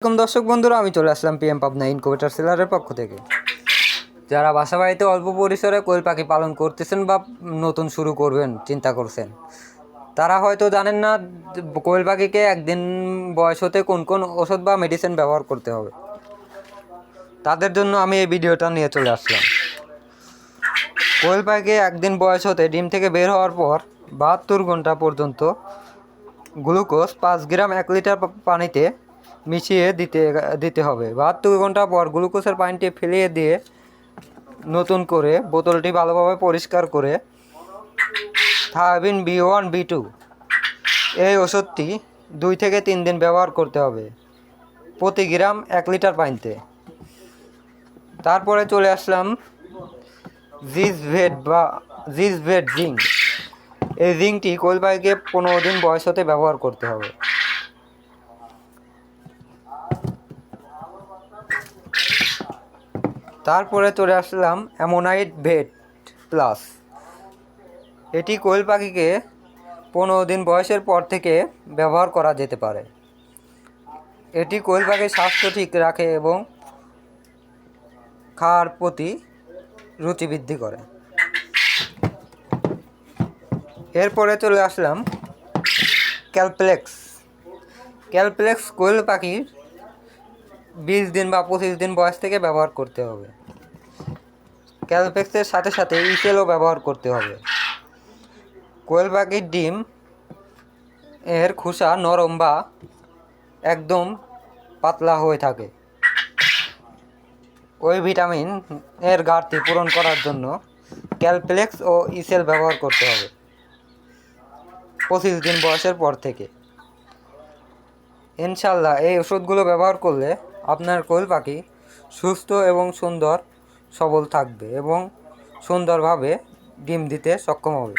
আলাইকুম দর্শক বন্ধুরা, আমি চলে আসলাম পিএম পাবনা ইনকিউবেটর সেলারের পক্ষ থেকে। যারা বাসা বাড়িতে অল্প পরিসরে কোয়েল পাখি পালন করতেছেন বা নতুন শুরু করবেন চিন্তা করছেন, তারা হয়তো জানেন না কোয়েল পাখিকে একদিন বয়স হতে কোন কোন ওষুধ বা মেডিসিন ব্যবহার করতে হবে। তাদের জন্য আমি এই ভিডিওটা নিয়ে চলে আসলাম। কোয়েল পাখি একদিন বয়স হতে ডিম থেকে বের হওয়ার পর 72 ঘন্টা পর্যন্ত গ্লুকোজ 5 গ্রাম 1 লিটার পানিতে মিশিয়ে দিতে হবে। 72 ঘন্টা পর গ্লুকোজের পানিটি ফেলিয়ে দিয়ে নতুন করে বোতলটি ভালোভাবে পরিষ্কার করে থায়াবিন B1 B2 এই ওষুধটি 2 থেকে 3 দিন ব্যবহার করতে হবে প্রতি গ্রাম 1 লিটার পানিতে। তারপরে চলে আসলাম জিজভেট জিঙ্ক। এই জিঙ্কটি কোয়েল পাখিকে 15 দিন বয়স হতে ব্যবহার করতে হবে। তারপরে চলে আসলাম অ্যামোনাইট ভেট প্লাস। এটি কোয়েল পাখিকে 15 দিন বয়সের পর থেকে ব্যবহার করা যেতে পারে। এটি কোয়েল পাখির স্বাস্থ্য ঠিক রাখে এবং খাওয়ার প্রতি রুচি বৃদ্ধি করে। এরপরে চলে আসলাম ক্যালপ্লেক্স কোয়েল পাখির 20 দিন বা 25 দিন বয়স থেকে ব্যবহার করতে হবে। ক্যালপ্লেক্সের সাথে সাথে ইসেলও ব্যবহার করতে হবে। কোয়েল পাখির ডিম এর খোসা নরম বা একদম পাতলা হয়ে থাকে। ওই ভিটামিন এর ঘাটতি পূরণ করার জন্য ক্যালপ্লেক্স ও ইসেল ব্যবহার করতে হবে 25 দিন বয়সের পর থেকে। ইনশাল্লাহ এই ওষুধগুলো ব্যবহার করলে আপনার কোয়েল পাখি সুস্থ এবং সুন্দর সবল থাকবে এবং সুন্দরভাবে ডিম দিতে সক্ষম হবে।